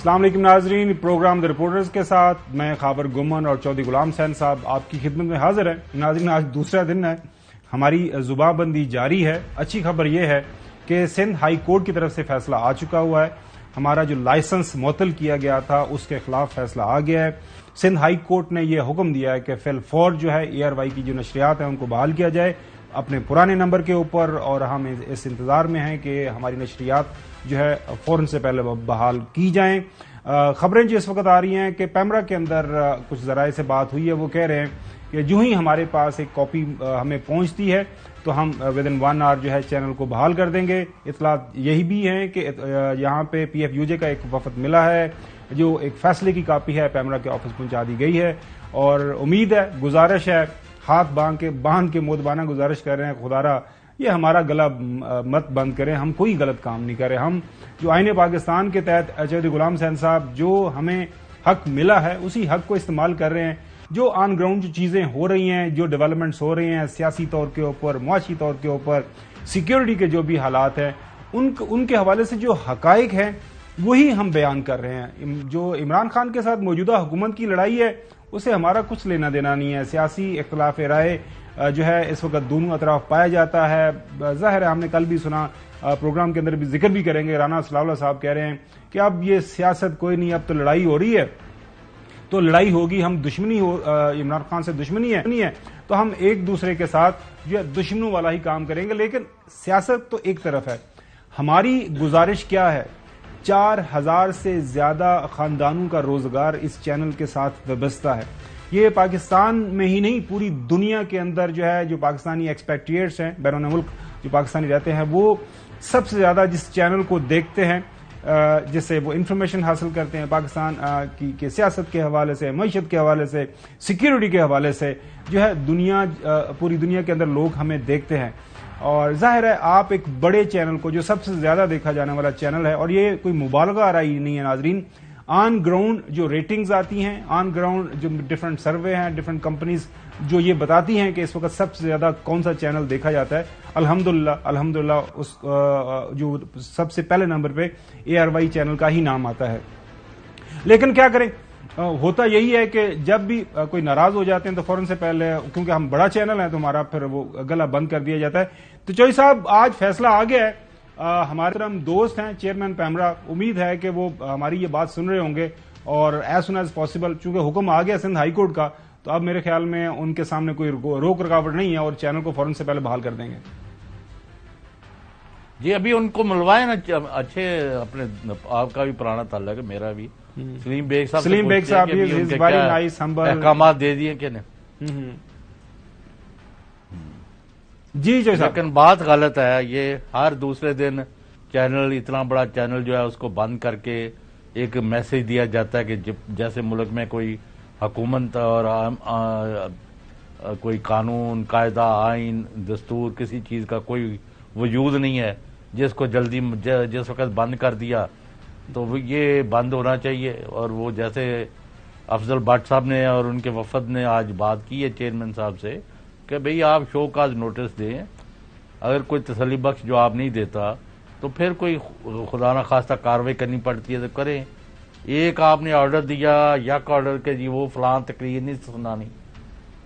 السلام علیکم ناظرین، پروگرام دی رپورٹرز کے ساتھ میں خاور گمن اور چودھری غلام حسین صاحب آپ کی خدمت میں حاضر ہیں۔ ناظرین، آج دوسرا دن ہے، ہماری زباں بندی جاری ہے۔ اچھی خبر یہ ہے کہ سندھ ہائی کورٹ کی طرف سے فیصلہ آ چکا ہوا ہے۔ ہمارا جو لائسنس معطل کیا گیا تھا اس کے خلاف فیصلہ آ گیا ہے۔ سندھ ہائی کورٹ نے یہ حکم دیا ہے کہ فی الفور جو ہے ARY کی جو نشریات ہیں ان کو بحال کیا جائے اپنے پرانے نمبر کے اوپر، اور ہم اس انتظار میں ہیں کہ ہماری نشریات جو ہے فوراً سے پہلے بحال کی جائیں۔ خبریں جو اس وقت آ رہی ہیں کہ پیمرا کے اندر کچھ ذرائع سے بات ہوئی ہے، وہ کہہ رہے ہیں کہ جو ہی ہمارے پاس ایک کاپی ہمیں پہنچتی ہے تو ہم ودن 1 آور جو ہے چینل کو بحال کر دیں گے۔ اطلاعات یہی بھی ہیں کہ یہاں پہ PFUJ کا ایک وفد ملا ہے جو ایک فیصلے کی کاپی ہے پیمرا کے آفس پہنچا دی گئی ہے، اور امید ہے، گزارش ہے، ہاتھ باندھ کے مودبانہ گزارش کر رہے ہیں، خدارا یہ ہمارا گلا مت بند کریں، ہم کوئی غلط کام نہیں کر رہے۔ ہم جو آئین پاکستان کے تحت چودھری غلام حسین صاحب جو ہمیں حق ملا ہے اسی حق کو استعمال کر رہے ہیں۔ جو آن گراؤنڈ جو چیزیں ہو رہی ہیں، جو ڈیولپمنٹس ہو رہی ہیں سیاسی طور کے اوپر، معاشی طور کے اوپر، سیکیورٹی کے جو بھی حالات ہیں ان کے حوالے سے جو حقائق ہیں وہی ہم بیان کر رہے ہیں۔ جو عمران خان کے ساتھ موجودہ حکومت کی لڑائی ہے اسے ہمارا کچھ لینا دینا نہیں ہے۔ سیاسی اختلاف رائے جو ہے اس وقت دونوں اطراف پایا جاتا ہے۔ ظاہر ہے، ہم نے کل بھی سنا، پروگرام کے اندر بھی ذکر بھی کریں گے، رانا صلاح اللہ صاحب کہہ رہے ہیں کہ اب یہ سیاست کوئی نہیں، اب تو لڑائی ہو رہی ہے، تو لڑائی ہوگی، ہم دشمنی عمران خان سے دشمنی ہے تو ہم ایک دوسرے کے ساتھ جو ہے دشمنوں والا ہی کام کریں گے۔ لیکن سیاست تو ایک طرف ہے، ہماری گزارش کیا ہے؟ 4000 سے زیادہ خاندانوں کا روزگار اس چینل کے ساتھ وابستہ ہے۔ یہ پاکستان میں ہی نہیں، پوری دنیا کے اندر جو ہے جو پاکستانی ایکسپیکٹیٹس ہیں، بیرون ملک جو پاکستانی رہتے ہیں، وہ سب سے زیادہ جس چینل کو دیکھتے ہیں، جس سے وہ انفارمیشن حاصل کرتے ہیں پاکستان کی سیاست کے حوالے سے، معیشت کے حوالے سے، سیکیورٹی کے حوالے سے، جو ہے پوری دنیا کے اندر لوگ ہمیں دیکھتے ہیں۔ اور ظاہر ہے آپ ایک بڑے چینل کو، جو سب سے زیادہ دیکھا جانے والا چینل ہے، اور یہ کوئی مبالغہ آرائی نہیں ہے ناظرین، آن گراؤنڈ جو ریٹنگز آتی ہیں، آن گراؤنڈ جو ڈفرنٹ سروے ہیں، ڈفرنٹ کمپنیز جو یہ بتاتی ہیں کہ اس وقت سب سے زیادہ کون سا چینل دیکھا جاتا ہے، الحمدللہ اس جو سب سے پہلے نمبر پہ ARY چینل کا ہی نام آتا ہے۔ لیکن کیا کریں، ہوتا یہی ہے کہ جب بھی کوئی ناراض ہو جاتے ہیں تو فوراً سے پہلے، کیونکہ ہم بڑا چینل ہیں تو ہمارا پھر وہ گلا بند کر دیا جاتا ہے۔ تو چوئی صاحب، آج فیصلہ آ گیا ہے، ہمارے دوست ہیں چیئرمین پیمرا، امید ہے کہ وہ ہماری یہ بات سن رہے ہوں گے، اور ایز سون ایز پاسبل، چونکہ حکم آ گیا سندھ ہائی کورٹ کا، تو اب میرے خیال میں ان کے سامنے کوئی روک رکاوٹ نہیں ہے اور چینل کو فوراً سے پہلے بحال کر دیں گے۔ جی، ابھی ان کو ملوائے نا، اچھے، اپنے آپ کا بھی پرانا تعلق ہے، میرا بھی، سلیم بیگ صاحب احکامات دے دیے کہ نہیں؟ جی لیکن بات غلط ہے، یہ ہر دوسرے دن چینل، اتنا بڑا چینل جو ہے اس کو بند کر کے ایک میسج دیا جاتا ہے کہ جیسے ملک میں کوئی حکومت اور کوئی قانون، قاعدہ، آئین، دستور، کسی چیز کا کوئی وجود نہیں ہے، جس کو جس وقت بند کر دیا تو یہ بند ہونا چاہیے۔ اور وہ جیسے افضل بٹ صاحب نے اور ان کے وفد نے آج بات کی ہے چیئرمین صاحب سے کہ بھئی آپ شو کاز نوٹس دیں، اگر کوئی تسلی بخش جواب نہیں دیتا تو پھر کوئی خدا نہ خواستہ کارروائی کرنی پڑتی ہے تو کریں۔ ایک آپ نے آرڈر دیا، یک آرڈر کہ جی وہ فلاں تقریر نہیں سنانی،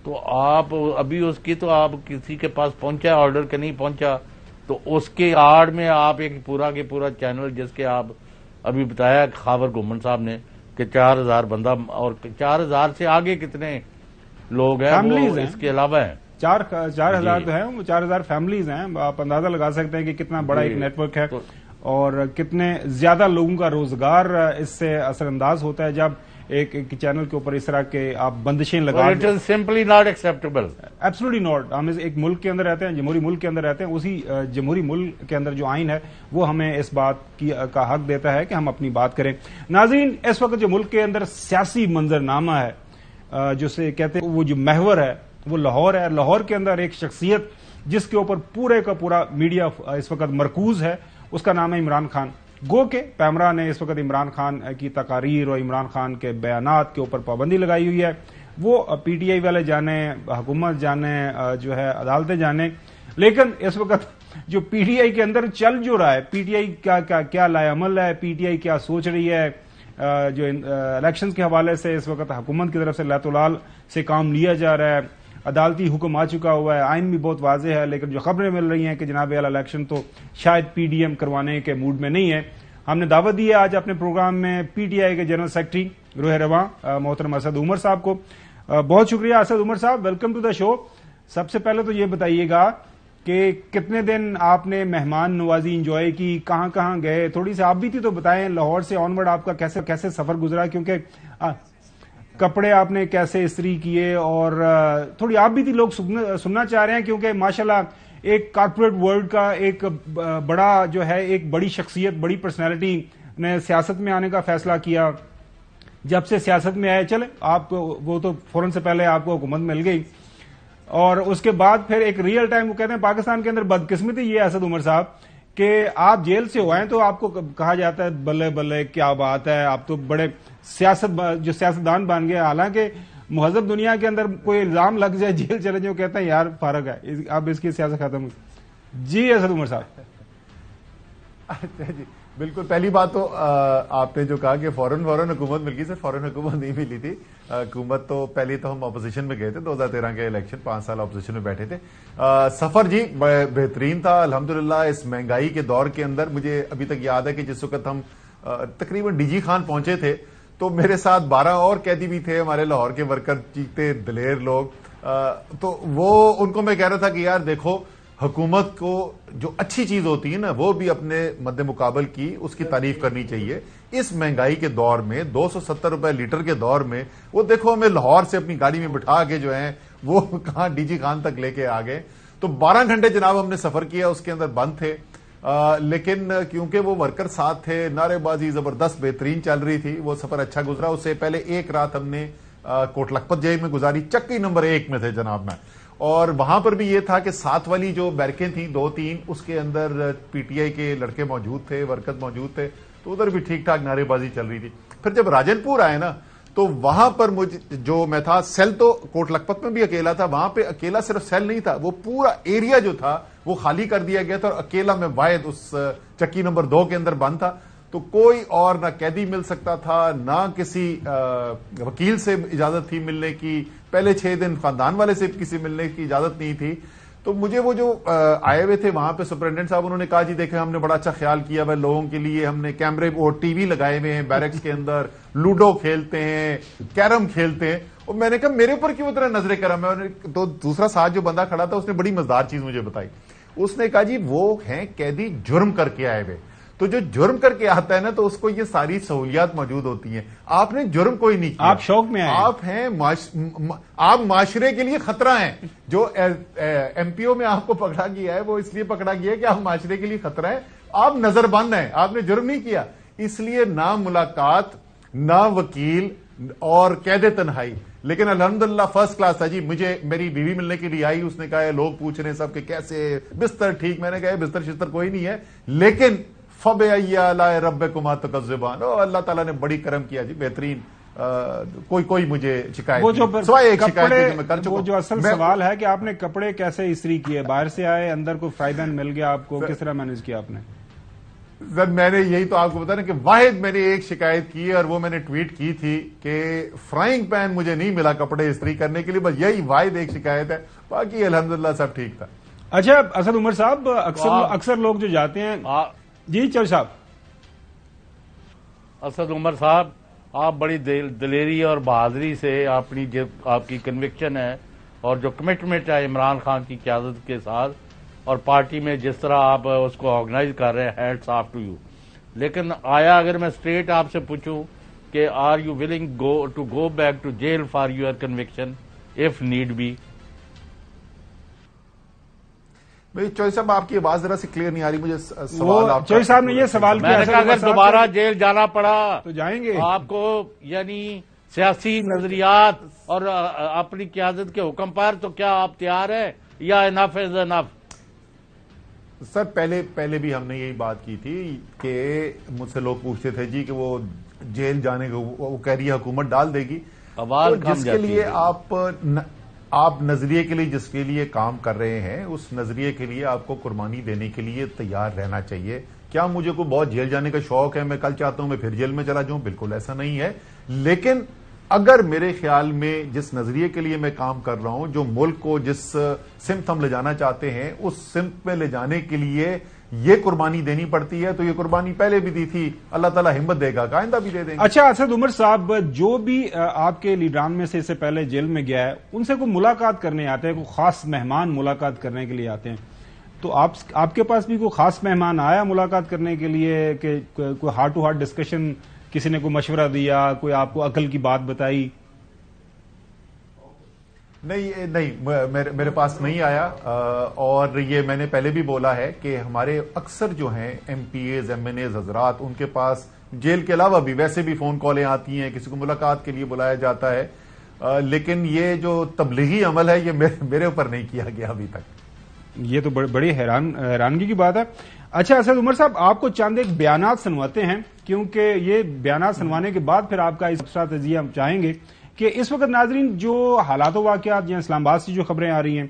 تو آپ ابھی اس کی، تو آپ کسی کے پاس پہنچا آرڈر کہ نہیں پہنچا، تو اس کے آڑ میں آپ ایک پورا کے پورا چینل، جس کے آپ ابھی بتایا خاور گمن صاحب نے کہ 4000 بندہ، اور 4000 سے آگے کتنے لوگ ہیں وہ اس کے علاوہ ہیں، 4000 تو ہیں، وہ 4000 فیملیز ہیں۔ آپ اندازہ لگا سکتے ہیں کہ کتنا بڑا ایک نیٹ ورک ہے، اور کتنے زیادہ لوگوں کا روزگار اس سے اثر انداز ہوتا ہے جب ایک چینل کے اوپر اس طرح کے آپ بندشیں لگا دیں۔ It is simply not acceptable, absolutely not. ہم ایک ملک کے اندر رہتے ہیں، جمہوری ملک کے اندر رہتے ہیں، اسی جمہوری ملک کے اندر جو آئین ہے وہ ہمیں اس بات کا حق دیتا ہے کہ ہم اپنی بات کریں۔ ناظرین، اس وقت جو ملک کے اندر سیاسی منظرنامہ ہے، جسے کہتے ہیں وہ جو محور ہے وہ لاہور ہے۔ لاہور کے اندر ایک شخصیت جس کے اوپر پورے کا پورا میڈیا اس وقت مرکوز ہے، اس کا نام ہے عمران خان۔ گو کہ پیمرا نے اس وقت عمران خان کی تقاریر اور عمران خان کے بیانات کے اوپر پابندی لگائی ہوئی ہے۔ وہ PTI والے جانے، حکومت جانے، جو ہے عدالتیں جانے، لیکن اس وقت جو PTI کے اندر چل جو رہا ہے، PTI کیا لائے عمل ہے، PTI کیا سوچ رہی ہے، جو الیکشن کے حوالے سے اس وقت حکومت کی طرف سے لاتولال سے کام لیا جا رہا ہے، عدالتی حکم آ چکا ہوا ہے، آئین بھی بہت واضح ہے، لیکن جو خبریں مل رہی ہیں کہ جناب اعلی الیکشن تو شاید پی ڈی ایم کروانے کے موڈ میں نہیں ہے. ہم نے دعوت دی ہے آج اپنے پروگرام میں پی ٹی آئی کے جنرل سیکرٹری روح رواں محترم اسد عمر صاحب کو. بہت شکریہ اسد عمر صاحب، ویلکم ٹو دا شو. سب سے پہلے تو یہ بتائیے گا کہ کتنے دن آپ نے مہمان نوازی انجوائے کی، کہاں کہاں گئے، تھوڑی سی آپ بھی تھی تو بتائیں لاہور سے آن ورڈ آپ کا کیسے سفر گزرا، کیونکہ کپڑے آپ نے کیسے استری کیے، اور تھوڑی آپ بھی تھی، لوگ سننا چاہ رہے ہیں کیونکہ ماشاءاللہ ایک کارپوریٹ ورلڈ کا ایک بڑا جو ہے ایک بڑی شخصیت، بڑی پرسنالٹی نے سیاست میں آنے کا فیصلہ کیا. جب سے سیاست میں آئے چلے آپ کو وہ تو فوراً سے پہلے آپ کو حکومت مل گئی، اور اس کے بعد پھر ایک ریئل ٹائم وہ کہتے ہیں پاکستان کے اندر بدقسمتی یہ اسد عمر صاحب کہ آپ جیل سے ہوئے ہیں تو آپ کو کہا جاتا ہے بلے بلے کیا بات ہے، آپ تو بڑے جو سیاستدان بن گئے. حالانکہ مہذب دنیا کے اندر کوئی الزام لگ جائے جیل چلے جو کہتے ہیں یار فارغ ہے، اب اس کی سیاست ختم ہوئی. جی اسد عمر صاحب. اچھا جی بالکل، پہلی بات تو آپ نے جو کہا کہ فوراً حکومت مل گئی، سر فوراً حکومت نہیں ملی تھی. حکومت تو پہلے تو ہم اپوزیشن میں گئے تھے 2013 کے الیکشن، 5 سال اپوزیشن میں بیٹھے تھے. سفر جی بہترین تھا الحمدللہ. اس مہنگائی کے دور کے اندر مجھے ابھی تک یاد ہے کہ جس وقت ہم تقریباً ڈی جی خان پہنچے تھے تو میرے ساتھ 12 اور قیدی بھی تھے، ہمارے لاہور کے ورکر چیختے دلیر لوگ. تو وہ ان کو میں کہہ رہا تھا کہ یار دیکھو، حکومت کو جو اچھی چیز ہوتی ہے نا وہ بھی اپنے مد مقابل کی اس کی تعریف کرنی چاہیے. اس مہنگائی کے دور میں 270 روپے لیٹر کے دور میں وہ دیکھو ہمیں لاہور سے اپنی گاڑی میں بٹھا کے جو ہیں وہ کہاں ڈی جی خان تک لے کے آ گئے. تو 12 گھنٹے جناب ہم نے سفر کیا، اس کے اندر بند تھے. لیکن کیونکہ وہ ورکر ساتھ تھے، نعرے بازی زبردست بہترین چل رہی تھی، وہ سفر اچھا گزرا. اس سے پہلے ایک رات ہم نے کوٹ لکھپت جیل میں گزاری، چکی نمبر 1 میں تھے جناب میں. اور وہاں پر بھی یہ تھا کہ ساتھ والی جو بیرکیں تھیں 2-3 اس کے اندر پی ٹی آئی کے لڑکے موجود تھے، ورکر موجود تھے، تو ادھر بھی ٹھیک ٹھاک نعرے بازی چل رہی تھی. پھر جب راجن پور آئے نا تو وہاں پر جو میں تھا، سیل تو کوٹ لکھپت میں بھی اکیلا تھا، وہاں پہ اکیلا صرف سیل نہیں تھا، وہ پورا ایریا جو تھا وہ خالی کر دیا گیا تھا اور اکیلا میں واحد اس چکی نمبر 2 کے اندر بند تھا. تو کوئی اور نہ قیدی مل سکتا تھا، نہ کسی وکیل سے اجازت تھی ملنے کی. پہلے 6 دن خاندان والے سے کسی ملنے کی اجازت نہیں تھی. تو مجھے وہ جو آئے ہوئے تھے وہاں پہ سپرنٹینڈنٹ صاحب، انہوں نے کہا جی دیکھیں ہم نے بڑا اچھا خیال کیا ہے لوگوں کے لیے، ہم نے کیمرے اور ٹی وی لگائے ہوئے ہیں بیرکس کے اندر، لوڈو کھیلتے ہیں، کیرم کھیلتے ہیں. اور میں نے کہا میرے اوپر کیوں اتنا نظر کرم ہے؟ تو دوسرا ساتھ جو بندہ کھڑا تھا اس نے بڑی مزدار چیز مجھے بتائی. اس نے کہا جی وہ ہیں قیدی جرم کر کے آئے ہوئے، تو جو جرم کر کے آتا ہے نا تو اس کو یہ ساری سہولیات موجود ہوتی ہیں. آپ نے جرم کوئی نہیں کیا، آپ شوق میں آئے، آپ ہیں آپ معاشرے کے لیے خطرہ ہیں. جو ایم پی او میں آپ کو پکڑا گیا ہے وہ اس لیے پکڑا گیا ہے کہ آپ معاشرے کے لیے خطرہ ہیں. آپ نظر بند ہیں، آپ نے جرم نہیں کیا. اس لیے نہ ملاقات، نہ وکیل اور قید تنہائی. لیکن الحمدللہ فرسٹ کلاس تھا جی. مجھے میری بیوی ملنے کے لیے آئی، اس نے کہا لوگ پوچھ رہے ہیں سب کہ کیسے بستر ٹھیک. میں نے کہا بستر شستر کوئی نہیں ہے، لیکن فَبِأَيِّ آلَاءِ رَبِّكُمَا تُكَذِّبَانِ. اللہ تعالیٰ نے بڑی کرم کیا جی، بہترین. کوئی مجھے شکایت سوائے ایک شکایت جو میں کر چکا. وہ جو اصل سوال ہے کہ آپ نے کپڑے کیسے استری کیے؟ باہر سے آئے، اندر کوئی فرائی پین مل گیا آپ کو، کس طرح مینج کیا آپ نے؟ سر میں نے یہی تو آپ کو بتانا کہ واحد میں نے ایک شکایت کی اور وہ میں نے ٹویٹ کی تھی کہ فرائنگ پین مجھے نہیں ملا کپڑے استری کرنے کے لیے. بس یہی واحد ایک شکایت ہے، باقی الحمدللہ سب ٹھیک تھا. اچھا اسد عمر صاحب، اکثر لوگ جو جاتے ہیں، جی چل صاحب. اسد عمر صاحب، آپ بڑی دلیری اور بہادری سے اپنی جو آپ کی کنوکشن ہے اور جو کمٹمنٹ ہے عمران خان کی قیادت کے ساتھ اور پارٹی میں جس طرح آپ اس کو آرگنائز کر رہے ہیں، ہیٹس آف ٹو یو. لیکن آیا اگر میں اسٹریٹ آپ سے پوچھوں کہ are you willing to go back to jail for your conviction if need be? چوئی صاحب آپ کی آواز ذرا سے کلیئر نہیں آ رہی مجھے. سوال آپ چوئی صاحب نے یہ سوال کیا، میں نے کہا اگر دوبارہ جیل جانا پڑا تو جائیں گے آپ کو، یعنی سیاسی نظریات اور اپنی قیادت کے حکم پر، تو کیا آپ تیار ہیں یا انف از انف؟ سر پہلے بھی ہم نے یہی بات کی تھی کہ مجھ سے لوگ پوچھتے تھے جی کہ وہ جیل جانے کو وہ کہہ رہی ہے حکومت ڈال دے گی. جس کے لیے آپ نظریے کے لیے جس کے لیے کام کر رہے ہیں اس نظریے کے لیے آپ کو قربانی دینے کے لیے تیار رہنا چاہیے. کیا مجھے کوئی بہت جیل جانے کا شوق ہے, میں کل چاہتا ہوں میں پھر جیل میں چلا جاؤں؟ بالکل ایسا نہیں ہے. لیکن اگر میرے خیال میں جس نظریے کے لیے میں کام کر رہا ہوں, جو ملک کو جس سمت ہم لے جانا چاہتے ہیں اس سمت میں لے جانے کے لیے یہ قربانی دینی پڑتی ہے, تو یہ قربانی پہلے بھی دی تھی, اللہ تعالیٰ ہمت دے گا, آئندہ بھی دے دیں گے. اچھا اسد عمر صاحب, جو بھی آپ کے لیڈران میں سے اس سے پہلے جیل میں گیا ہے, ان سے کوئی ملاقات کرنے آتے ہیں, کوئی خاص مہمان ملاقات کرنے کے لیے آتے ہیں, تو آپ کے پاس بھی کوئی خاص مہمان آیا ملاقات کرنے کے لیے کہ کوئی ہارٹ ٹو ہارٹ ڈسکشن, کسی نے کوئی مشورہ دیا, کوئی آپ کو عقل کی بات بتائی؟ نہیں, میرے پاس نہیں آیا. اور یہ میں نے پہلے بھی بولا ہے کہ ہمارے اکثر جو ہیں M P As M N As حضرات, ان کے پاس جیل کے علاوہ بھی ویسے بھی فون کالیں آتی ہیں, کسی کو ملاقات کے لیے بلایا جاتا ہے, لیکن یہ جو تبلیغی عمل ہے یہ میرے اوپر نہیں کیا گیا ابھی تک. یہ تو بڑی حیرانگی کی بات ہے. اچھا اسد عمر صاحب, آپ کو چند ایک بیانات سنواتے ہیں, کیونکہ یہ بیانات سنوانے کے بعد پھر آپ کا اس دوسرا تجزیہ ہم چاہیں گے کہ اس وقت ناظرین جو حالات و واقعات یا اسلام آباد سے جو خبریں آ رہی ہیں,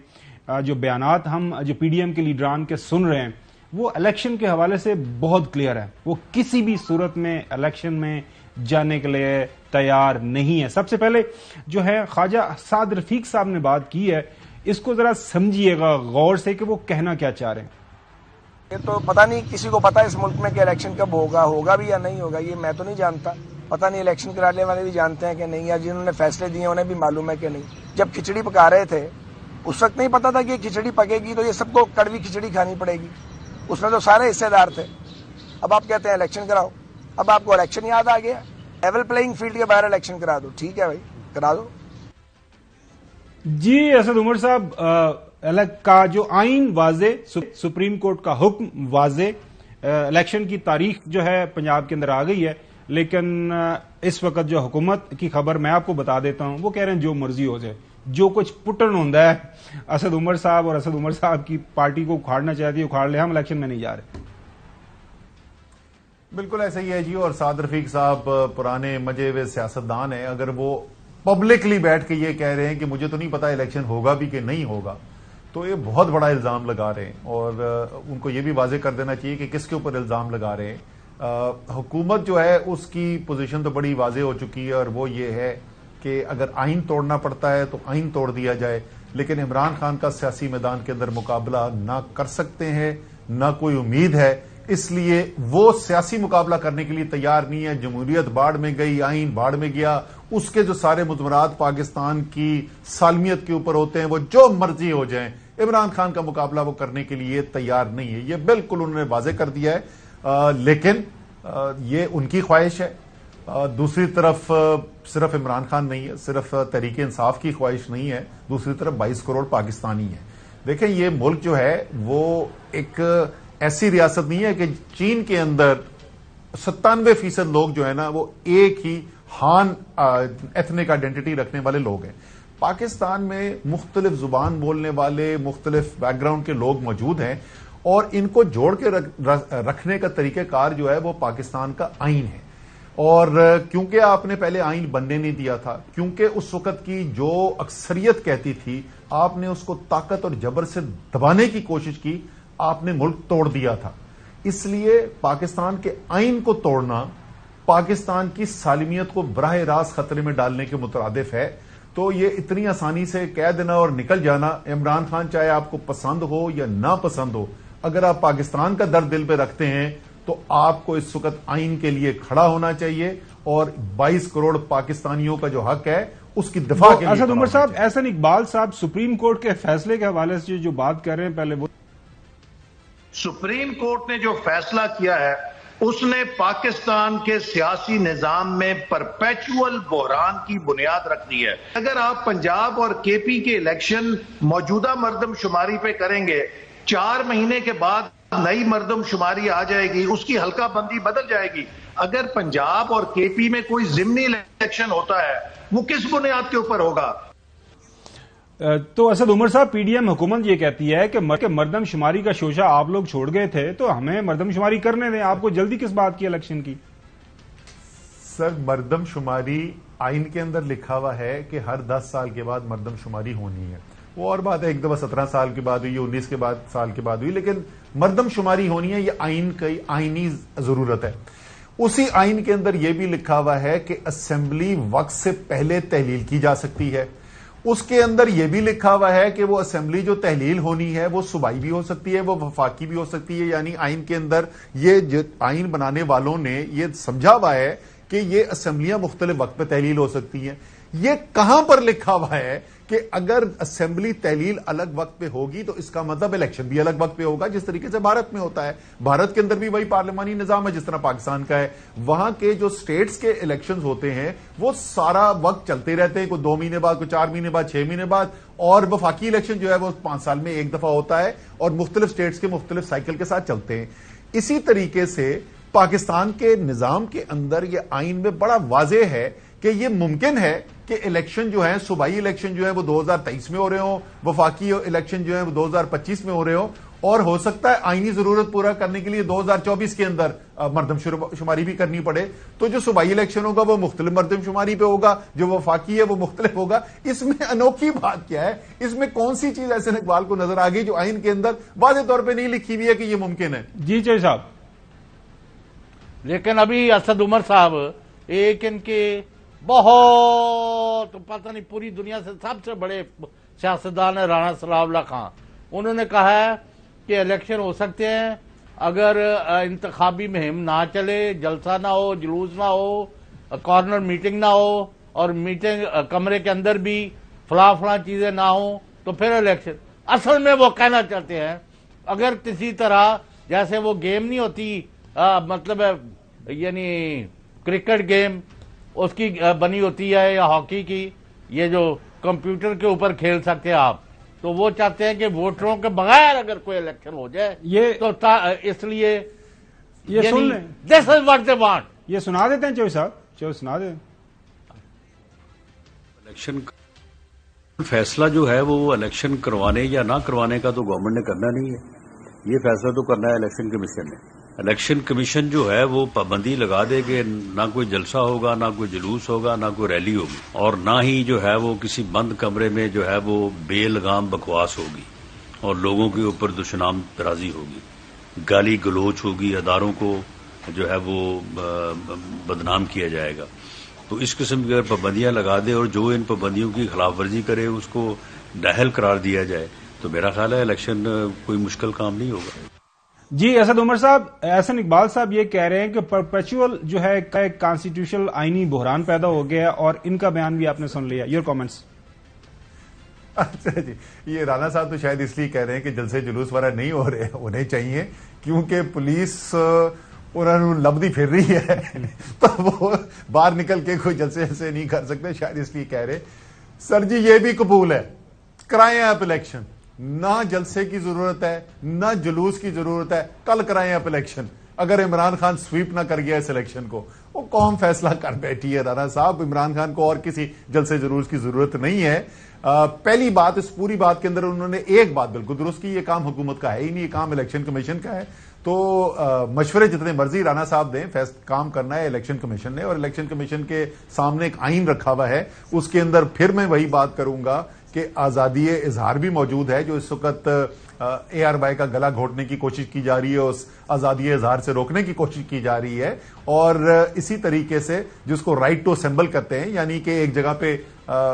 جو بیانات ہم جو پی ڈی ایم کے لیڈران کے سن رہے ہیں, وہ الیکشن کے حوالے سے بہت کلیئر ہے. وہ کسی بھی صورت میں الیکشن میں جانے کے لیے تیار نہیں ہے. سب سے پہلے جو ہے خواجہ سعد رفیق صاحب نے بات کی ہے, اس کو ذرا سمجھیے گا غور سے کہ وہ کہنا کیا چاہ رہے ہیں. یہ تو پتہ نہیں کسی کو پتا اس ملک میں کہ الیکشن کب ہوگا بھی یا نہیں ہوگا, یہ میں تو نہیں جانتا. پتہ نہیں الیکشن کرانے والے بھی جانتے ہیں کہ نہیں, یا جنہوں نے فیصلے دیے انہیں بھی معلوم ہے کہ نہیں. جب کھچڑی پکا رہے تھے اس وقت نہیں پتا تھا کہ کھچڑی پکے گی تو یہ سب کو کڑوی کھچڑی کھانی پڑے گی, اس میں تو سارے حصے دار تھے. اب آپ کہتے ہیں الیکشن کراؤ, اب آپ کو الیکشن یاد آ گیا, لیول پلئنگ فیلڈ کے باہر الیکشن کرا دو, ٹھیک ہے بھائی کرا دو. جی اسد عمر صاحب, کا جو آئین واضح, سپریم کورٹ کا حکم واضح, الیکشن کی تاریخ جو ہے پنجاب کے اندر آ گئی ہے, لیکن اس وقت جو حکومت کی خبر میں آپ کو بتا دیتا ہوں, وہ کہہ رہے ہیں جو مرضی ہو جائے, جو کچھ پٹن ہوتا ہے اسد عمر صاحب اور اسد عمر صاحب کی پارٹی کو اکھاڑنا چاہتی ہے اکھاڑ لے, ہم الیکشن میں نہیں جا رہے. بالکل ایسا ہی ہے جی. اور سعد رفیق صاحب پرانے مجے ہوئے سیاستدان ہیں, اگر وہ پبلکلی بیٹھ کے یہ کہہ رہے ہیں کہ مجھے تو نہیں پتا الیکشن ہوگا بھی کہ نہیں ہوگا, تو یہ بہت بڑا الزام لگا رہے ہیں. اور ان کو یہ بھی واضح کر دینا چاہیے کہ کس کے اوپر الزام لگا رہے ہیں. حکومت جو ہے اس کی پوزیشن تو بڑی واضح ہو چکی ہے, اور وہ یہ ہے کہ اگر آئین توڑنا پڑتا ہے تو آئین توڑ دیا جائے, لیکن عمران خان کا سیاسی میدان کے اندر مقابلہ نہ کر سکتے ہیں, نہ کوئی امید ہے, اس لیے وہ سیاسی مقابلہ کرنے کے لیے تیار نہیں ہے. جمہوریت باڑ میں گئی, آئین باڑ میں گیا, اس کے جو سارے مضمرات پاکستان کی سالمیت کے اوپر ہوتے ہیں وہ جو مرضی ہو جائیں, عمران خان کا مقابلہ وہ کرنے کے لیے تیار نہیں ہے. یہ بالکل انہوں نے واضح کر دیا ہے. لیکن یہ ان کی خواہش ہے. دوسری طرف صرف عمران خان نہیں ہے, صرف تحریک انصاف کی خواہش نہیں ہے, دوسری طرف 22 کروڑ پاکستانی ہیں. دیکھیں یہ ملک جو ہے وہ ایک ایسی ریاست نہیں ہے کہ چین کے اندر 97% لوگ جو ہے نا وہ ایک ہی ہان ایتھنک آئیڈینٹی رکھنے والے لوگ ہیں. پاکستان میں مختلف زبان بولنے والے, مختلف بیک گراؤنڈ کے لوگ موجود ہیں, اور ان کو جوڑ کے رکھنے کا طریقہ کار جو ہے وہ پاکستان کا آئین ہے. اور کیونکہ آپ نے پہلے آئین بننے نہیں دیا تھا, کیونکہ اس وقت کی جو اکثریت کہتی تھی, آپ نے اس کو طاقت اور جبر سے دبانے کی کوشش کی, آپ نے ملک توڑ دیا تھا. اس لیے پاکستان کے آئین کو توڑنا پاکستان کی سالمیت کو براہ راست خطرے میں ڈالنے کے مترادف ہے. تو یہ اتنی آسانی سے کہہ دینا اور نکل جانا, عمران خان چاہے آپ کو پسند ہو یا نہ پسند ہو, اگر آپ پاکستان کا درد دل پہ رکھتے ہیں تو آپ کو اس وقت آئین کے لیے کھڑا ہونا چاہیے, اور 22 کروڑ پاکستانیوں کا جو حق ہے اس کی دفاع کے لیے. اسد عمر صاحب, احسن اقبال صاحب سپریم کورٹ کے فیصلے کے حوالے سے جو بات کر رہے ہیں, پہلے وہ سپریم کورٹ نے جو فیصلہ کیا ہے اس نے پاکستان کے سیاسی نظام میں پرپیچول بحران کی بنیاد رکھ دی ہے. اگر آپ پنجاب اور کے پی کے الیکشن موجودہ مردم شماری پہ کریں گے, 4 مہینے کے بعد نئی مردم شماری آ جائے گی, اس کی حلقہ بندی بدل جائے گی. اگر پنجاب اور کے پی میں کوئی ضمنی الیکشن ہوتا ہے وہ کس بنیاد کے اوپر ہوگا؟ تو اسد عمر صاحب, پی ڈی ایم حکومت یہ کہتی ہے کہ مردم شماری کا شوشہ آپ لوگ چھوڑ گئے تھے تو ہمیں مردم شماری کرنے دیں, آپ کو جلدی کس بات کی الیکشن کی؟ سر, مردم شماری آئین کے اندر لکھا ہوا ہے کہ ہر 10 سال کے بعد مردم شماری ہونی ہے. وہ اور بات ہے، ایک دفعہ 17 سال کے بعد ہوئی، 19 کے بعد سال کے بعد ہوئی، لیکن مردم شماری ہونی ہے، یہ آئین کی آئینی ضرورت ہے۔ اسی آئین کے اندر یہ بھی لکھا ہوا ہے کہ اسمبلی وقت سے پہلے تحلیل کی جا سکتی ہے۔ اس کے اندر یہ بھی لکھا ہوا ہے کہ وہ اسمبلی جو تحلیل ہونی ہے وہ صوبائی بھی ہو سکتی ہے، وہ وفاقی بھی ہو سکتی ہے، یعنی آئین کے اندر یہ جو آئین بنانے والوں نے یہ سمجھا ہوا ہے کہ یہ اسمبلیاں مختلف وقت پہ تحلیل ہو سکتی ہیں۔ یہ کہاں پر لکھا ہوا ہے کہ اگر اسمبلی تحلیل الگ وقت پہ ہوگی تو اس کا مطلب الیکشن بھی الگ وقت پہ ہوگا، جس طریقے سے بھارت میں ہوتا ہے۔ بھارت کے اندر بھی وہی پارلیمانی نظام ہے جس طرح پاکستان کا ہے۔ وہاں کے جو سٹیٹس کے الیکشنز ہوتے ہیں وہ سارا وقت چلتے رہتے ہیں، کوئی 2 مہینے بعد، کوئی 4 مہینے بعد، 6 مہینے بعد، اور وفاقی الیکشن جو ہے وہ 5 سال میں ایک دفعہ ہوتا ہے اور مختلف سٹیٹس کے مختلف سائیکل کے ساتھ چلتے ہیں۔ اسی طریقے سے پاکستان کے نظام کے اندر یہ آئین میں بڑا واضح ہے کہ یہ ممکن ہے کہ الیکشن جو ہیں، صوبائی الیکشن جو ہیں وہ 2023 میں ہو رہے ہوں، وفاقی الیکشن جو ہیں وہ 2025 میں ہو رہے ہوں، اور ہو سکتا ہے آئینی ضرورت پورا کرنے کے لیے 2024 کے اندر مردم شماری بھی کرنی پڑے۔ تو جو صوبائی الیکشن ہوگا وہ مختلف مردم شماری پہ ہوگا، جو وفاقی ہے وہ مختلف ہوگا۔ اس میں انوکھی بات کیا ہے؟ اس میں کون سی چیز ایسے اقبال کو نظر آ گئی جو آئین کے اندر واضح طور پہ نہیں لکھی ہوئی ہے کہ یہ ممکن ہے؟ جی چوہدری صاحب، لیکن ابھی اسد عمر صاحب ایک ان کے بہت پتہ نہیں پوری دنیا سے سب سے بڑے سیاستدان ہے رانا ثناء اللہ خان، انہوں نے کہا ہے کہ الیکشن ہو سکتے ہیں اگر انتخابی مہم نہ چلے، جلسہ نہ ہو، جلوس نہ ہو، کارنر میٹنگ نہ ہو، اور میٹنگ کمرے کے اندر بھی فلاں چیزیں نہ ہوں تو پھر الیکشن۔ اصل میں وہ کہنا چاہتے ہیں اگر کسی طرح جیسے وہ گیم نہیں ہوتی، مطلب یعنی کرکٹ گیم اس کی بنی ہوتی ہے یا ہاکی کی، یہ جو کمپیوٹر کے اوپر کھیل سکتے ہیں آپ، تو وہ چاہتے ہیں کہ ووٹروں کے بغیر اگر کوئی الیکشن ہو جائے تو اس لیے یہ سن لیں، دس از واٹ دے وانٹ۔ یہ سنا دیتے ہیں چوہدری صاحب، سنا دیں۔ الیکشن کا فیصلہ جو ہے وہ الیکشن کروانے یا نہ کروانے کا تو گورنمنٹ نے کرنا نہیں ہے، یہ فیصلہ تو کرنا ہے الیکشن کمیشن نے۔ الیکشن کمیشن جو ہے وہ پابندی لگا دے کہ نہ کوئی جلسہ ہوگا، نہ کوئی جلوس ہوگا، نہ کوئی ریلی ہوگی، اور نہ ہی جو ہے وہ کسی بند کمرے میں جو ہے وہ بے لگام بکواس ہوگی اور لوگوں کے اوپر دشنام ترازی ہوگی، گالی گلوچ ہوگی، اداروں کو جو ہے وہ بدنام کیا جائے گا۔ تو اس قسم کی اگر پابندیاں لگا دے اور جو ان پابندیوں کی خلاف ورزی کرے اس کو نااہل قرار دیا جائے تو میرا خیال ہے الیکشن کوئی مشکل کام نہیں ہوگا۔ جی اسد عمر صاحب، احسن اقبال صاحب یہ کہہ رہے ہیں کہ پرپیچول جو ہے ایک کانسٹیٹیوشنل آئینی بحران پیدا ہو گیا ہے، اور ان کا بیان بھی آپ نے سن لیا۔ Your comments? اچھا جی، یہ رانا صاحب تو شاید اس لیے کہہ رہے ہیں کہ جلسے جلوس وغیرہ نہیں ہو رہے، انہیں چاہیے کیونکہ پولیس انہوں نے لبدی پھر رہی ہے تو وہ باہر نکل کے کوئی جلسے ایسے نہیں کر سکتے، شاید اس لیے کہہ رہے۔ سر جی یہ بھی قبول ہے، کرائیں آپ الیکشن، نہ جلسے کی ضرورت ہے نہ جلوس کی ضرورت ہے، کل کرائیں آپ الیکشن۔ اگر عمران خان سویپ نہ کر گیا اس الیکشن کو، وہ قوم فیصلہ کر بیٹھی ہے رانا صاحب، عمران خان کو اور کسی جلسے جلوس کی ضرورت نہیں ہے۔ پہلی بات، اس پوری بات کے اندر انہوں نے ایک بات بالکل درست کی، یہ کام حکومت کا ہے ہی نہیں، یہ کام الیکشن کمیشن کا ہے۔ تو مشورے جتنے مرضی رانا صاحب دیں، کام کرنا ہے الیکشن کمیشن نے، اور الیکشن کمیشن کے سامنے ایک آئین رکھا ہوا ہے، اس کے اندر پھر میں وہی بات کروں گا کہ آزادی اظہار بھی موجود ہے، جو اس وقت اے آر وائی کا گلا گھونٹنے کی کوشش کی جا رہی ہے، اس آزادی اظہار سے روکنے کی کوشش کی جا رہی ہے، اور اسی طریقے سے جس کو رائٹ ٹو اسمبل کہتے ہیں، یعنی کہ ایک جگہ پہ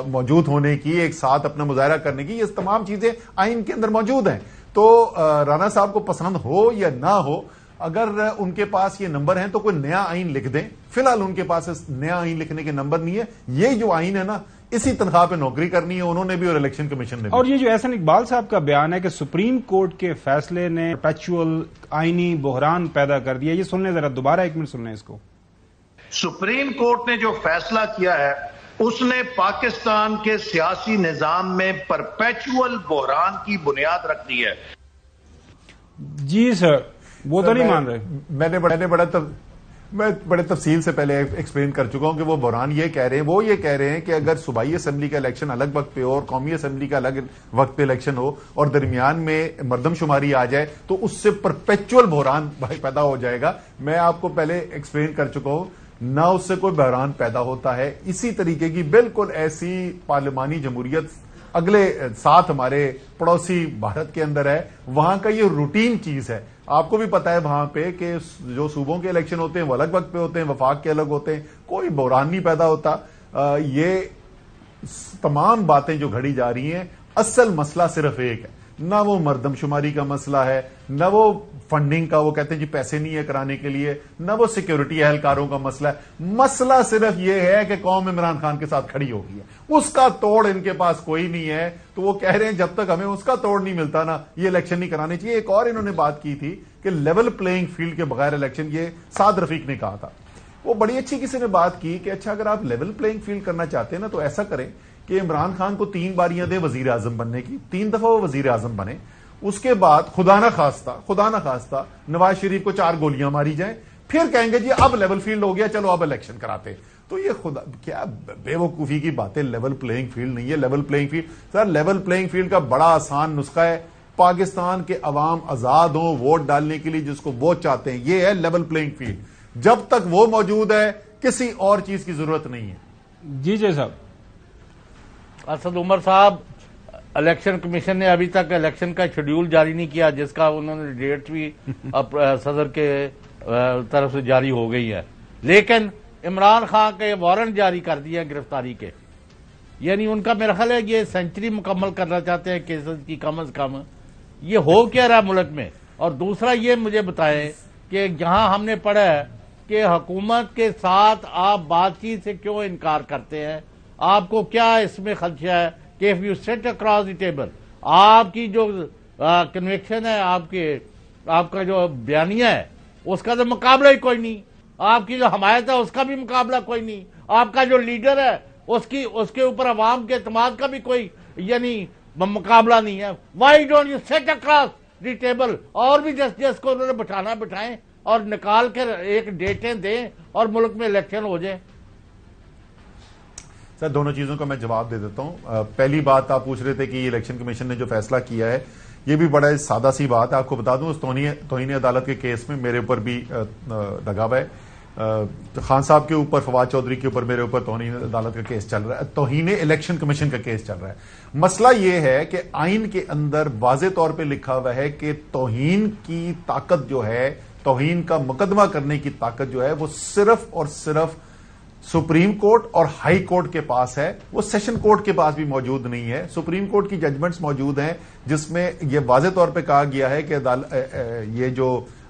موجود ہونے کی، ایک ساتھ اپنا مظاہرہ کرنے کی، یہ تمام چیزیں آئین کے اندر موجود ہیں۔ تو رانا صاحب کو پسند ہو یا نہ ہو، اگر ان کے پاس یہ نمبر ہیں تو کوئی نیا آئین لکھ دیں۔ فی الحال ان کے پاس نیا آئین لکھنے کے نمبر نہیں ہے، یہ جو آئین ہے نا اسی تنخواہ پہ نوکری کرنی ہے انہوں نے بھی اور الیکشن کمیشن نے بھی۔ اور یہ جو احسن اقبال صاحب کا بیان ہے کہ سپریم کورٹ کے فیصلے نے پرپیچول آئینی بحران پیدا کر دیا، یہ سن لیں ذرا دوبارہ، ایک منٹ سن لیں اس کو۔ سپریم کورٹ نے جو فیصلہ کیا ہے اس نے پاکستان کے سیاسی نظام میں پرپیچول بحران کی بنیاد رکھ دی ہے۔ جی سر، وہ تو نہیں مان رہے۔ میں بڑے تفصیل سے پہلے ایکسپلین کر چکا ہوں کہ وہ بحران یہ کہہ رہے ہیں، وہ یہ کہہ رہے ہیں کہ اگر صوبائی اسمبلی کا الیکشن الگ وقت پہ ہو اور قومی اسمبلی کا الگ وقت پہ الیکشن ہو اور درمیان میں مردم شماری آ جائے تو اس سے پرپیچول بحران پیدا ہو جائے گا۔ میں آپ کو پہلے ایکسپلین کر چکا ہوں، نہ اس سے کوئی بحران پیدا ہوتا ہے۔ اسی طریقے کی بالکل ایسی پارلیمانی جمہوریت اگلے ساتھ ہمارے پڑوسی بھارت کے اندر ہے، وہاں کا یہ روٹین چیز ہے. آپ کو بھی پتا ہے وہاں پہ کہ جو صوبوں کے الیکشن ہوتے ہیں وہ الگ وقت پہ ہوتے ہیں، وفاق کے الگ ہوتے ہیں، کوئی بحران نہیں پیدا ہوتا. یہ تمام باتیں جو گھڑی جا رہی ہیں، اصل مسئلہ صرف ایک ہے، نہ وہ مردم شماری کا مسئلہ ہے، نہ وہ فنڈنگ کا، وہ کہتے ہیں جی پیسے نہیں ہے کرانے کے لیے، نہ وہ سیکیورٹی اہلکاروں کا مسئلہ ہے. مسئلہ صرف یہ ہے کہ قوم عمران خان کے ساتھ کھڑی ہو گئی ہے، اس کا توڑ ان کے پاس کوئی نہیں ہے. تو وہ کہہ رہے ہیں جب تک ہمیں اس کا توڑ نہیں ملتا نا یہ الیکشن نہیں کرانے چاہیے. ایک اور انہوں نے بات کی تھی کہ لیول پلئنگ فیلڈ کے بغیر الیکشن، یہ سعد رفیق نے کہا تھا. وہ بڑی اچھی کسی نے بات کی کہ اچھا اگر آپ لیول پلئنگ فیلڈ کرنا چاہتے ہیں نا تو ایسا کریں کہ عمران خان کو 3 باریاں دیں وزیر اعظم بننے کی، 3 دفعہ وہ وزیر اعظم بنے، اس کے بعد خدا نہ خواستہ نواز شریف کو 4 گولیاں ماری جائیں، پھر کہیں گے جی اب لیول فیلڈ ہو گیا چلو اب الیکشن کراتے. تو یہ خدا کیا بے وقوفی کی باتیں، لیول پلئنگ فیلڈ نہیں ہے. لیول پلئنگ فیلڈ سر، لیول پلئنگ فیلڈ کا بڑا آسان نسخہ ہے، پاکستان کے عوام آزاد ہوں ووٹ ڈالنے کے لیے جس کو وہ چاہتے ہیں، یہ ہے لیول پلئنگ فیلڈ. جب تک وہ موجود ہے کسی اور چیز کی ضرورت نہیں ہے. جی صاحب. اسد عمر صاحب، الیکشن کمیشن نے ابھی تک الیکشن کا شیڈیول جاری نہیں کیا، جس کا انہوں نے ڈیٹ بھی صدر کے طرف سے جاری ہو گئی ہے، لیکن عمران خان کے وارنٹ جاری کر دیا گرفتاری کے. یعنی ان کا میرا خیال ہے یہ سینچری مکمل کرنا چاہتے ہیں کیسز کی کم از کم. یہ ہو کیا رہا ملک میں؟ اور دوسرا یہ مجھے بتائیں کہ جہاں ہم نے پڑھا ہے کہ حکومت کے ساتھ آپ بات چیت سے کیوں انکار کرتے ہیں؟ آپ کو کیا اس میں خدشہ ہے کہ if you sit across the table آپ کی جو کنوکشن ہے، آپ کا جو بیانیہ ہے اس کا تو مقابلہ ہی کوئی نہیں، آپ کی جو حمایت ہے اس کا بھی مقابلہ کوئی نہیں، آپ کا جو لیڈر ہے اس کے اوپر عوام کے اعتماد کا بھی کوئی یعنی مقابلہ نہیں ہے. Why don't you sit across the table؟ اور بھی جس کو انہوں نے بٹھانا بٹھائیں اور نکال کر ایک ڈیٹیں دیں اور ملک میں الیکشن ہو جائے. سر دونوں چیزوں کا میں جواب دے دیتا ہوں. پہلی بات آپ پوچھ رہے تھے کہ الیکشن کمیشن نے جو فیصلہ کیا ہے یہ بھی بڑا سادہ سی بات ہے. آپ کو بتا دوں اس توہین عدالت کے کیس میں میرے اوپر بھی لگا ہوا ہے. خان صاحب کے اوپر، فواد چودھری کے اوپر، میرے اوپر توہین عدالت کا کیس چل رہا ہے، توہین الیکشن کمیشن کا کیس چل رہا ہے. مسئلہ یہ ہے کہ آئین کے اندر واضح طور پہ لکھا ہوا ہے کہ توہین کی طاقت جو ہے، توہین کا مقدمہ کرنے کی طاقت جو ہے وہ صرف اور صرف سپریم کورٹ اور ہائی کورٹ کے پاس ہے، وہ سیشن کورٹ کے پاس بھی موجود نہیں ہے. سپریم کورٹ کی ججمنٹس موجود ہیں جس میں یہ واضح طور پہ کہا گیا ہے کہ یہ جو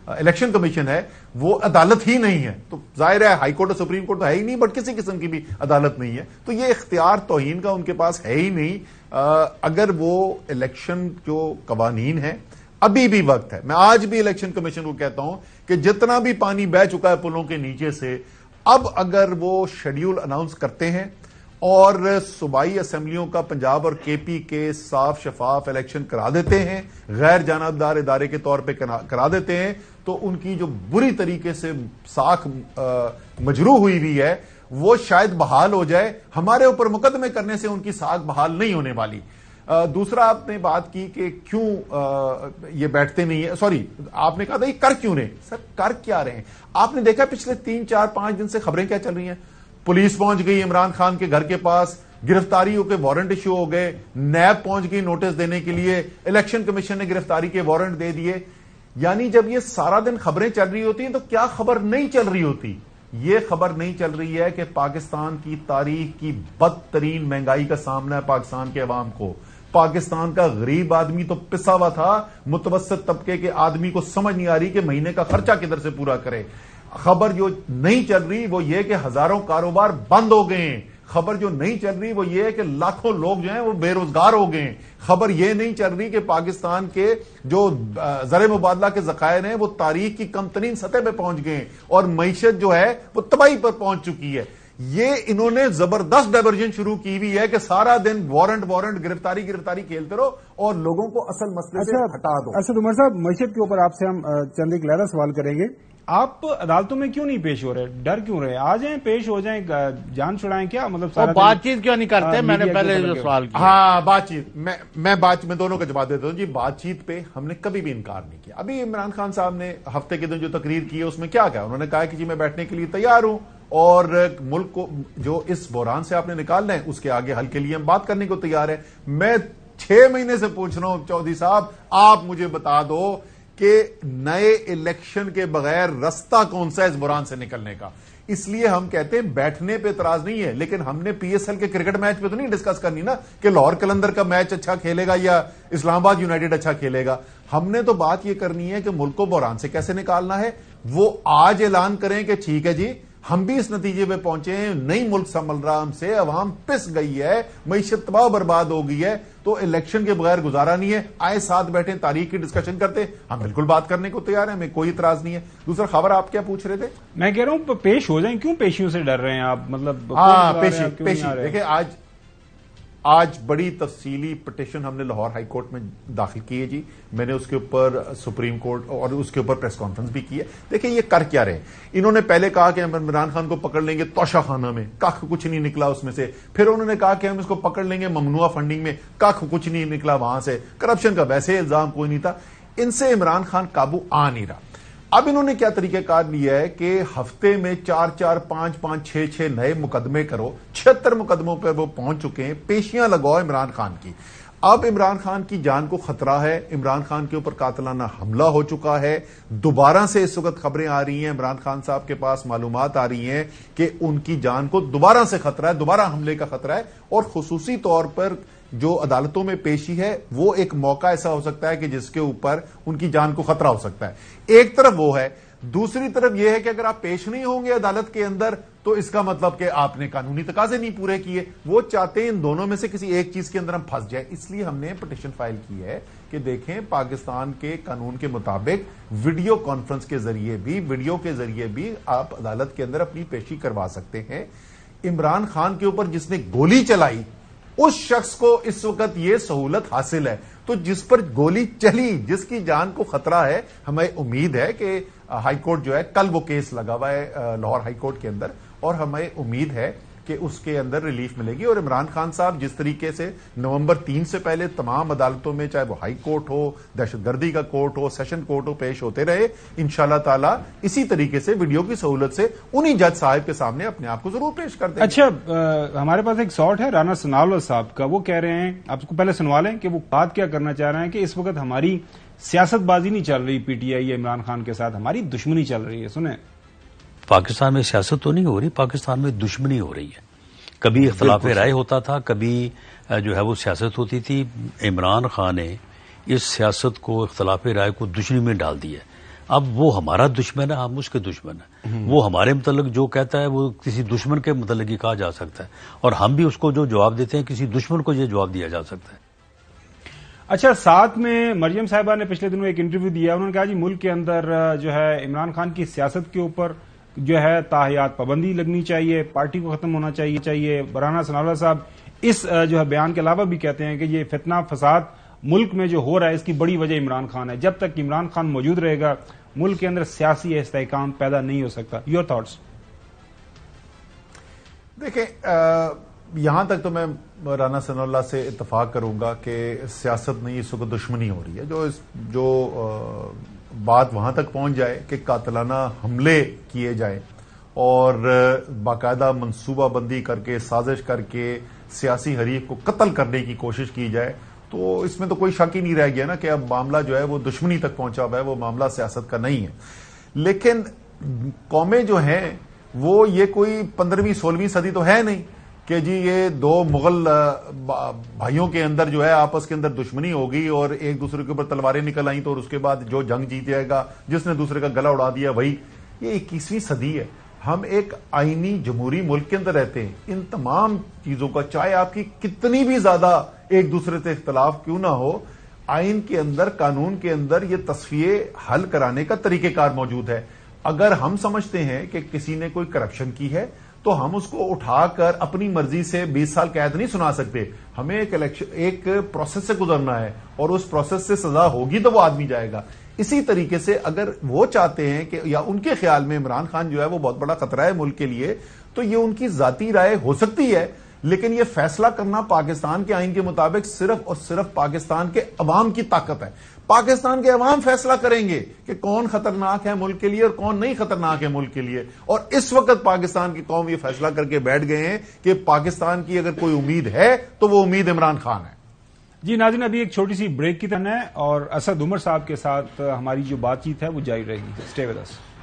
الیکشن کمیشن ہے وہ عدالت ہی نہیں ہے. تو ظاہر ہے ہائی کورٹ اور سپریم کورٹ تو ہے ہی نہیں، بٹ کسی قسم کی بھی عدالت نہیں ہے. تو یہ اختیار توہین کا ان کے پاس ہے ہی نہیں. اگر وہ الیکشن جو قوانین ہیں، ابھی بھی وقت ہے. میں آج بھی الیکشن کمیشن کو کہتا ہوں کہ جتنا بھی پانی بہ چکا ہے پلوں کے نیچے سے، اب اگر وہ شیڈیول اناؤنس کرتے ہیں اور صوبائی اسمبلیوں کا پنجاب اور کے پی کے صاف شفاف الیکشن کرا دیتے ہیں، غیر جانبدار ادارے کے طور پہ کرا دیتے ہیں، تو ان کی جو بری طریقے سے ساکھ مجروح ہوئی ہے وہ شاید بحال ہو جائے. ہمارے اوپر مقدمے کرنے سے ان کی ساکھ بحال نہیں ہونے والی. دوسرا آپ نے بات کی کہ کیوں یہ بیٹھتے نہیں ہیں، سوری آپ نے کہا تھا یہ کر کیوں رہے؟ سر کر کیا رہے ہیں؟ آپ نے دیکھا پچھلے 3 4 5 دن سے خبریں کیا چل رہی ہیں. پولیس پہنچ گئی عمران خان کے گھر کے پاس، گرفتاریوں کے وارنٹ ایشو ہو گئے، نیب پہنچ گئی نوٹس دینے کے لیے، الیکشن کمیشن نے گرفتاری کے وارنٹ دے دیے. یعنی جب یہ سارا دن خبریں چل رہی ہوتی ہیں تو کیا خبر نہیں چل رہی ہوتی؟ یہ خبر نہیں چل رہی ہے کہ پاکستان کی تاریخ کی بدترین مہنگائی کا سامنا ہے پاکستان کے عوام کو. پاکستان کا غریب آدمی تو پسا ہوا تھا، متوسط طبقے کے آدمی کو سمجھ نہیں آ رہی کہ مہینے کا خرچہ کدھر سے پورا کرے. خبر جو نہیں چل رہی وہ یہ کہ ہزاروں کاروبار بند ہو گئے ہیں. خبر جو نہیں چل رہی وہ یہ ہے کہ لاکھوں لوگ جو ہیں وہ بے روزگار ہو گئے ہیں. خبر یہ نہیں چل رہی کہ پاکستان کے جو زر مبادلہ کے ذخائر ہیں وہ تاریخ کی کم ترین سطح پہ پہنچ گئے ہیں اور معیشت جو ہے وہ تباہی پر پہنچ چکی ہے. یہ انہوں نے زبردست ڈائیورژن شروع کی ہوئی ہے کہ سارا دن وارنٹ گرفتاری کھیلتے رہو اور لوگوں کو اصل مسئلے سے ہٹا دو. اسد عمر صاحب، معیشت کے اوپر آپ سے ہم چند ایک لہرا سوال کریں گے. آپ عدالتوں میں کیوں نہیں پیش ہو رہے؟ ڈر کیوں رہے؟ آ جائیں، پیش ہو جائیں، جان چھڑائیں. کیا مطلب بات چیت کیوں نہیں کرتے؟ میں نے پہلے جو سوال کیا. ہاں بات چیت، میں دونوں کا جواب دیتا ہوں. جی بات چیت پہ ہم نے کبھی بھی انکار نہیں کیا. ابھی عمران خان صاحب نے ہفتے کے دن جو تقریر کی ہے اس میں کیا انہوں نے کہا کہ جی میں بیٹھنے کے لیے تیار ہوں اور ملک کو جو اس بحران سے آپ نے نکالنا ہے اس کے آگے حل کے لیے ہم بات کرنے کو تیار ہیں. میں 6 مہینے سے پوچھ رہا ہوں چودھری صاحب, آپ مجھے بتا دو کہ نئے الیکشن کے بغیر رستہ کون سا ہے اس بحران سے نکلنے کا. اس لیے ہم کہتے ہیں بیٹھنے پہ اعتراض نہیں ہے, لیکن ہم نے پی ایس ایل کے کرکٹ میچ پہ تو نہیں ڈسکس کرنی نا کہ لاہور قلندر کا میچ اچھا کھیلے گا یا اسلام آباد یونائیٹڈ اچھا کھیلے گا. ہم نے تو بات یہ کرنی ہے کہ ملک کو بحران سے کیسے نکالنا ہے. وہ آج اعلان کریں کہ ٹھیک ہے جی ہم بھی اس نتیجے پہ پہنچے ہیں, نہیں ملک سنبھل رہا ہم سے, عوام پس گئی ہے, معیشت تباہ برباد ہو گئی ہے, تو الیکشن کے بغیر گزارا نہیں ہے. آئے ساتھ بیٹھیں, تاریخ کی ڈسکشن کرتے, ہم بالکل بات کرنے کو تیار ہیں, ہمیں کوئی اعتراض نہیں ہے. دوسرا خبر آپ کیا پوچھ رہے تھے؟ میں کہہ رہا ہوں پیش ہو جائیں, کیوں پیشیوں سے ڈر رہے ہیں آپ؟ مطلب پیشی دیکھیں, آج بڑی تفصیلی پٹیشن ہم نے لاہور ہائی کورٹ میں داخل کی ہے جی. میں نے اس کے اوپر سپریم کورٹ اور اس کے اوپر پریس کانفرنس بھی کی ہے. دیکھیں یہ کر کیا رہے, انہوں نے پہلے کہا کہ ہم عمران خان کو پکڑ لیں گے توشہ خانہ میں, کخ کچھ نہیں نکلا اس میں سے. پھر انہوں نے کہا کہ ہم اس کو پکڑ لیں گے ممنوعہ فنڈنگ میں, کخ کچھ نہیں نکلا وہاں سے. کرپشن کا ویسے الزام کوئی نہیں تھا. ان سے عمران خان قابو آ نہیں رہا. اب انہوں نے کیا طریقہ کار لیا ہے کہ ہفتے میں 4 5 6 نئے مقدمے کرو. 76 مقدموں پہ وہ پہنچ چکے ہیں. پیشیاں لگاؤ عمران خان کی. اب عمران خان کی جان کو خطرہ ہے, عمران خان کے اوپر قاتلانہ حملہ ہو چکا ہے. دوبارہ سے اس وقت خبریں آ رہی ہیں, عمران خان صاحب کے پاس معلومات آ رہی ہیں کہ ان کی جان کو دوبارہ سے خطرہ ہے, دوبارہ حملے کا خطرہ ہے. اور خصوصی طور پر جو عدالتوں میں پیشی ہے وہ ایک موقع ایسا ہو سکتا ہے کہ جس کے اوپر ان کی جان کو خطرہ ہو سکتا ہے. ایک طرف وہ ہے, دوسری طرف یہ ہے کہ اگر آپ پیش نہیں ہوں گے عدالت کے اندر تو اس کا مطلب کہ آپ نے قانونی تقاضے نہیں پورے کیے. وہ چاہتے ہیں ان دونوں میں سے کسی ایک چیز کے اندر ہم پھنس جائیں. اس لیے ہم نے پٹیشن فائل کی ہے کہ دیکھیں پاکستان کے قانون کے مطابق ویڈیو کانفرنس کے ذریعے بھی, ویڈیو کے ذریعے بھی آپ عدالت کے اندر اپنی پیشی کروا سکتے ہیں. عمران خان کے اوپر جس نے گولی چلائی اس شخص کو اس وقت یہ سہولت حاصل ہے, تو جس پر گولی چلی, جس کی جان کو خطرہ ہے, ہمیں امید ہے کہ ہائی کورٹ جو ہے کل وہ کیس لگا ہوا ہے لاہور ہائی کورٹ کے اندر, اور ہمیں امید ہے کہ اس کے اندر ریلیف ملے گی. اور عمران خان صاحب جس طریقے سے نومبر 3 سے پہلے تمام عدالتوں میں, چاہے وہ ہائی کورٹ ہو, دہشت گردی کا کورٹ ہو, سیشن کورٹ ہو, پیش ہوتے رہے, انشاءاللہ تعالی اسی طریقے سے ویڈیو کی سہولت سے انہی جج صاحب کے سامنے اپنے آپ کو ضرور پیش کر دیں. اچھا, ہمارے پاس ایک شاٹ ہے رانا ثناءاللہ صاحب کا, وہ کہہ رہے ہیں, آپ کو پہلے سنوا لیں کہ وہ بات کیا کرنا چاہ رہے ہیں کہ اس وقت ہماری سیاست بازی نہیں چل رہی پی ٹی آئی یا عمران خان کے ساتھ, ہماری دشمنی چل رہی ہے. سنیں. پاکستان میں سیاست تو نہیں ہو رہی, پاکستان میں دشمنی ہو رہی ہے. کبھی اختلاف رائے ہوتا تھا, کبھی جو ہے وہ سیاست ہوتی تھی. عمران خان نے اس سیاست کو, اختلاف رائے کو دشمنی میں ڈال دیا. اب وہ ہمارا دشمن ہے, ہم اس کے دشمن ہیں. وہ ہمارے متعلق جو کہتا ہے وہ کسی دشمن کے متعلق ہی کہا جا سکتا ہے, اور ہم بھی اس کو جو جواب دیتے ہیں کسی دشمن کو یہ جواب دیا جا سکتا ہے. اچھا, ساتھ میں مریم صاحبہ نے پچھلے دنوں ایک انٹرویو دیا, انہوں نے کہا جی ملک کے اندر جو ہے عمران خان کی سیاست کے اوپر جو ہے تاحیات پابندی لگنی چاہیے, پارٹی کو ختم ہونا چاہیے. رانا ثناءاللہ صاحب اس جو ہے بیان کے علاوہ بھی کہتے ہیں کہ یہ فتنہ فساد ملک میں جو ہو رہا ہے اس کی بڑی وجہ عمران خان ہے. جب تک عمران خان موجود رہے گا ملک کے اندر سیاسی استحکام پیدا نہیں ہو سکتا. Your thoughts? دیکھیں, یہاں تک تو میں رانا ثناءاللہ سے اتفاق کروں گا کہ سیاست نہیں, اس وقت دشمنی ہو رہی ہے. جو بات وہاں تک پہنچ جائے کہ قاتلانہ حملے کیے جائیں اور باقاعدہ منصوبہ بندی کر کے, سازش کر کے سیاسی حریف کو قتل کرنے کی کوشش کی جائے, تو اس میں تو کوئی شک ہی نہیں رہ گیا نا کہ اب معاملہ جو ہے وہ دشمنی تک پہنچا ہوا ہے, وہ معاملہ سیاست کا نہیں ہے. لیکن قومیں جو ہیں وہ یہ کوئی 15ویں 16ویں صدی تو ہے نہیں کہ جی یہ دو مغل بھائیوں کے اندر جو ہے آپس کے اندر دشمنی ہوگی اور ایک دوسرے کے اوپر تلواریں نکل آئیں, تو اور اس کے بعد جو جنگ جیت جائے گا, جس نے دوسرے کا گلا اڑا دیا وہی. یہ 21ویں صدی ہے, ہم ایک آئینی جمہوری ملک کے اندر رہتے ہیں. ان تمام چیزوں کا, چاہے آپ کی کتنی بھی زیادہ ایک دوسرے سے اختلاف کیوں نہ ہو, آئین کے اندر, قانون کے اندر یہ تصفیے حل کرانے کا طریقہ کار موجود ہے. اگر ہم سمجھتے ہیں کہ کسی نے کوئی کرپشن کی ہے تو ہم اس کو اٹھا کر اپنی مرضی سے 20 سال قید نہیں سنا سکتے. ہمیں ایک پروسیس سے گزرنا ہے, اور اس پروسیس سے سزا ہوگی تو وہ آدمی جائے گا. اسی طریقے سے اگر وہ چاہتے ہیں کہ, یا ان کے خیال میں عمران خان جو ہے وہ بہت بڑا خطرہ ہے ملک کے لیے, تو یہ ان کی ذاتی رائے ہو سکتی ہے, لیکن یہ فیصلہ کرنا پاکستان کے آئین کے مطابق صرف اور صرف پاکستان کے عوام کی طاقت ہے. پاکستان کے عوام فیصلہ کریں گے کہ کون خطرناک ہے ملک کے لیے اور کون نہیں خطرناک ہے ملک کے لیے. اور اس وقت پاکستان کی قوم یہ فیصلہ کر کے بیٹھ گئے ہیں کہ پاکستان کی اگر کوئی امید ہے تو وہ امید عمران خان ہے. جی ناظرین، ابھی ایک چھوٹی سی بریک کی طرح ہے اور اسد عمر صاحب کے ساتھ ہماری جو بات چیت ہے وہ جاری رہے گی. Stay with us.